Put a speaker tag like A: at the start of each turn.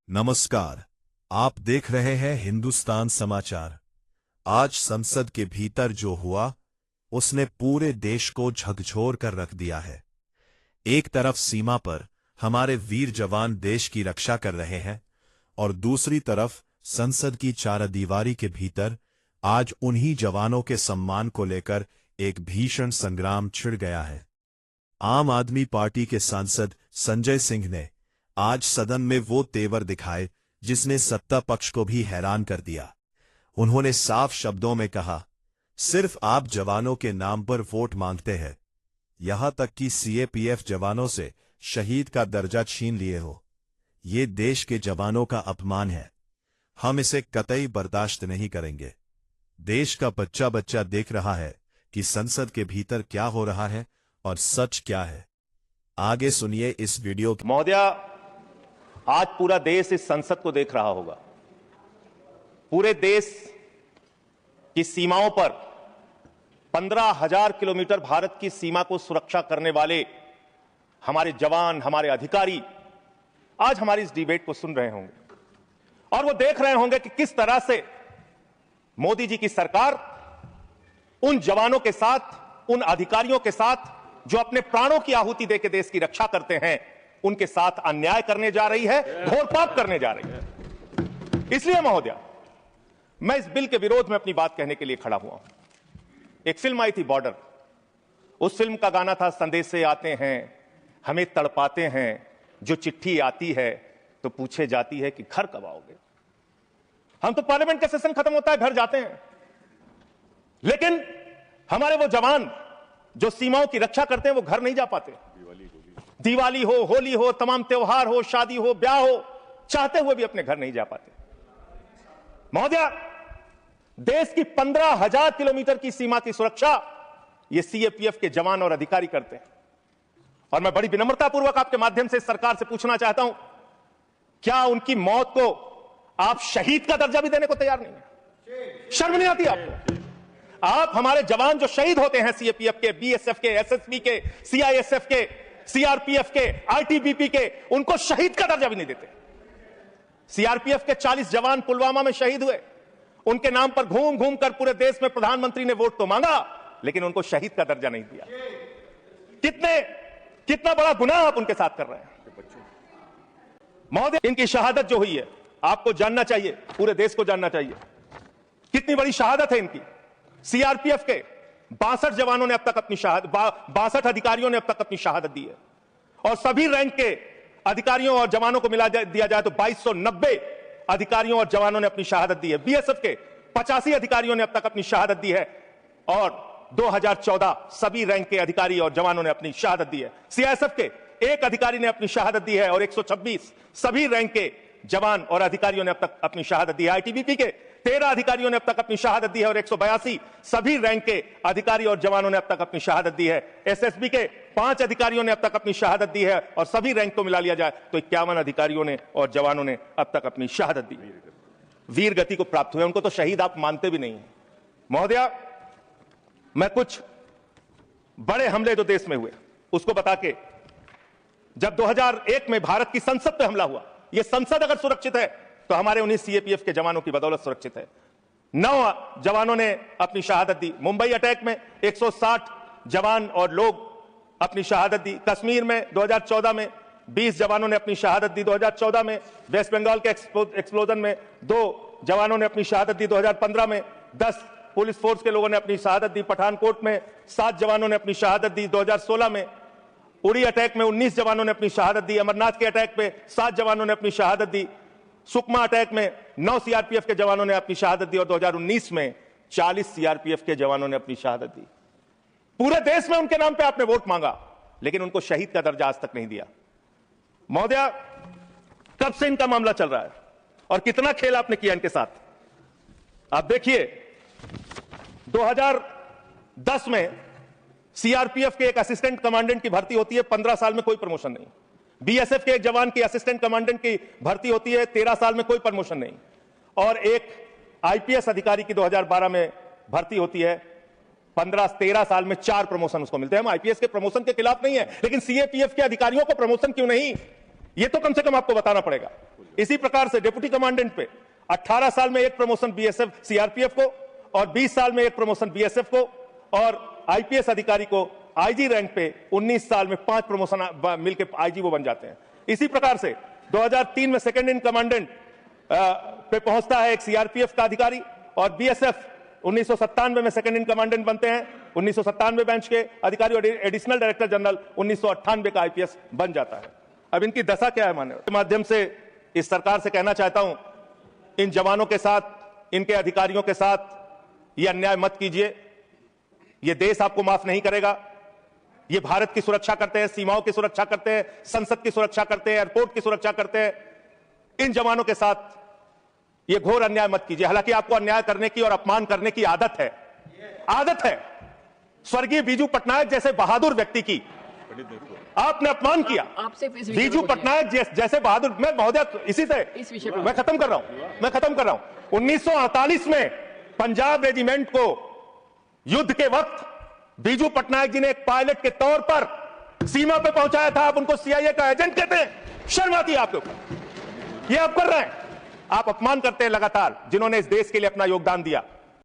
A: नमस्कार। आप देख रहे हैं हिंदुस्तान समाचार। आज संसद के भीतर जो हुआ उसने पूरे देश को झकझोर कर रख दिया है। एक तरफ सीमा पर हमारे वीर जवान देश की रक्षा कर रहे हैं और दूसरी तरफ संसद की चारदीवारी के भीतर आज उन्हीं जवानों के सम्मान को लेकर एक भीषण संग्राम छिड़ गया है। आम आदमी पार्टी के सांसद संजय सिंह ने आज सदन में वो तेवर दिखाए जिसने सत्ता पक्ष को भी हैरान कर दिया। उन्होंने साफ शब्दों में कहा, सिर्फ आप जवानों के नाम पर वोट मांगते हैं, यहां तक कि सीएपीएफ जवानों से शहीद का दर्जा छीन लिए हो। ये देश के जवानों का अपमान है। हम इसे कतई बर्दाश्त नहीं करेंगे। देश का बच्चा बच्चा देख रहा है कि संसद के भीतर क्या हो रहा है और सच क्या है। आगे सुनिए इस वीडियो के।
B: महोदया, आज पूरा देश इस संसद को देख रहा होगा। पूरे देश की सीमाओं पर 15,000 किलोमीटर भारत की सीमा को सुरक्षा करने वाले हमारे जवान, हमारे अधिकारी आज हमारी इस डिबेट को सुन रहे होंगे और वो देख रहे होंगे कि किस तरह से मोदी जी की सरकार उन जवानों के साथ, उन अधिकारियों के साथ जो अपने प्राणों की आहुति देकर देश की रक्षा करते हैं, उनके साथ अन्याय करने जा रही है, घोर पाप करने जा रही है। इसलिए महोदया, मैं इस बिल के विरोध में अपनी बात कहने के लिए खड़ा हुआ हूं। एक फिल्म आई थी बॉर्डर। उस फिल्म का गाना था, संदेशे आते हैं हमें तड़पाते हैं, जो चिट्ठी आती है तो पूछे जाती है कि घर कब आओगे। हम तो पार्लियामेंट का सेशन खत्म होता है घर जाते हैं, लेकिन हमारे वो जवान जो सीमाओं की रक्षा करते हैं वो घर नहीं जा पाते। दिवाली हो, होली हो, तमाम त्योहार हो, शादी हो, ब्याह हो, चाहते हुए भी अपने घर नहीं जा पाते। महोदया, देश की 15,000 किलोमीटर की सीमा की सुरक्षा ये सीएपीएफ के जवान और अधिकारी करते हैं। और मैं बड़ी विनम्रतापूर्वक आपके माध्यम से सरकार से पूछना चाहता हूं, क्या उनकी मौत को आप शहीद का दर्जा भी देने को तैयार नहीं है? शर्म नहीं आती आपको? आप हमारे जवान जो शहीद होते हैं, सीएपीएफ के, बीएसएफ के, एसएसबी के, सीआईएसएफ के, सीआरपीएफ के, आईटीबीपी के, उनको शहीद का दर्जा भी नहीं देते। सीआरपीएफ के 40 जवान पुलवामा में शहीद हुए। उनके नाम पर घूम घूम कर पूरे देश में प्रधानमंत्री ने वोट तो मांगा, लेकिन उनको शहीद का दर्जा नहीं दिया। कितना बड़ा गुनाह आप उनके साथ कर रहे हैं। महोदय, इनकी शहादत जो हुई है आपको जानना चाहिए, पूरे देश को जानना चाहिए कितनी बड़ी शहादत है इनकी। सीआरपीएफ के 62 जवानों ने अब तक अपनी शहादत, 62 अधिकारियों ने अब तक अपनी शहादत दी है और सभी रैंक के अधिकारियों और जवानों को मिला दिया जाए तो 2290 अधिकारियों और जवानों ने अपनी शहादत दी है। बीएसएफ के 85 अधिकारियों ने अब तक अपनी शहादत दी है और 2014 सभी रैंक के अधिकारी और जवानों ने अपनी शहादत दी है। सीआईएसएफ के 1 अधिकारी ने अपनी शहादत दी है और 126 सभी रैंक के जवान और अधिकारियों ने अब तक अपनी शहादत दी है। आईटीबीपी के 13 अधिकारियों ने अब तक अपनी शहादत दी है और 182 सभी रैंक के अधिकारी और जवानों ने अब तक अपनी शहादत दी है। एसएसबी के 5 अधिकारियों ने अब तक अपनी शहादत दी है और सभी रैंक को मिला लिया जाए तो 51 अधिकारियों ने और जवानों ने अब तक अपनी शहादत दी। वीर गति को प्राप्त हुए, उनको तो शहीद आप मानते भी नहीं है। महोदया, मैं कुछ बड़े हमले जो देश में हुए उसको बता के, जब 2001 में भारत की संसद पे हमला हुआ, यह संसद अगर सुरक्षित है तो हमारे 19 सीएपीएफ के जवानों की बदौलत सुरक्षित है। 9 जवानों ने अपनी शहादत दी। मुंबई अटैक में 160 जवान और लोग अपनी शहादत दी। कश्मीर में 2014 में 20 जवानों ने अपनी शहादत दी। 2014 में वेस्ट बंगाल के एक्सप्लोजन में 2 जवानों ने अपनी शहादत दी। 2015 में 10 पुलिस फोर्स के लोगों ने अपनी शहादत दी। पठानकोट में 7 जवानों ने अपनी शहादत दी। 2016 में उड़ी अटैक में 19 जवानों ने अपनी शहादत दी। अमरनाथ के अटैक में 7 जवानों ने अपनी शहादत दी। सुकमा अटैक में 9 सीआरपीएफ के जवानों ने अपनी शहादत दी और 2019 में 40 सीआरपीएफ के जवानों ने अपनी शहादत दी। पूरे देश में उनके नाम पे आपने वोट मांगा, लेकिन उनको शहीद का दर्जा आज तक नहीं दिया। महोदया, कब से इनका मामला चल रहा है और कितना खेल आपने किया इनके साथ? आप देखिए, 2010 में सीआरपीएफ के एक असिस्टेंट कमांडेंट की भर्ती होती है, 15 साल में कोई प्रमोशन नहीं। बीएसएफ के एक जवान की असिस्टेंट कमांडेंट की भर्ती होती है, 13 साल में कोई प्रमोशन नहीं। और एक आईपीएस अधिकारी की 2012 में भर्ती होती है, 15-13 साल में 4 प्रमोशन उसको मिलते हैं। हम आईपीएस के प्रमोशन के खिलाफ नहीं है, लेकिन सीएपीएफ के अधिकारियों को प्रमोशन क्यों नहीं? ये तो कम से कम आपको बताना पड़ेगा। इसी प्रकार से डिप्टी कमांडेंट पे 18 साल में एक प्रमोशन बीएसएफ सीआरपीएफ को और 20 साल में एक प्रमोशन बीएसएफ को और आईपीएस अधिकारी को आईजी रैंक पे 19 साल में 5 प्रमोशन मिलकर आईजी वो बन जाते हैं। इसी प्रकार से 2003 में सेकंड इन कमांडेंट पे पहुंचता है एक सीआरपीएफ का अधिकारी और बीएसएफ 1997 में सेकंड इन कमांडेंट बनते हैं, 1997 बैच के अधिकारी और एडिशनल डायरेक्टर जनरल 1998 का आईपीएस बन जाता है। अब इनकी दशा क्या है माननीय, माध्यम से इस सरकार से कहना चाहता हूं, इन जवानों के साथ, इनके अधिकारियों के साथ ये अन्याय मत कीजिए। ये देश आपको माफ नहीं करेगा। ये भारत की सुरक्षा करते हैं, सीमाओं की सुरक्षा करते हैं, संसद की सुरक्षा करते हैं, एयरपोर्ट की सुरक्षा करते हैं। इन जवानों के साथ ये घोर अन्याय मत कीजिए। हालांकि आपको अन्याय करने की और अपमान करने की आदत है। स्वर्गीय बीजू पटनायक जैसे बहादुर व्यक्ति की आपने अपमान किया। बीजू पटनायक जैसे बहादुर, मैं महोदय इसी से मैं खत्म कर रहा हूं। 1948 में पंजाब रेजिमेंट को युद्ध के वक्त बीजू पटनायक जी ने एक पायलट के तौर पर सीमा पे पहुंचाया था। आप उनको सीआईए का एजेंट कहते हैं। शर्म आती है आपके ऊपर। ये आप कर रहे हैं। आप अपमान करते हैं लगातार जिन्होंने इस देश के लिए अपना योगदान दिया।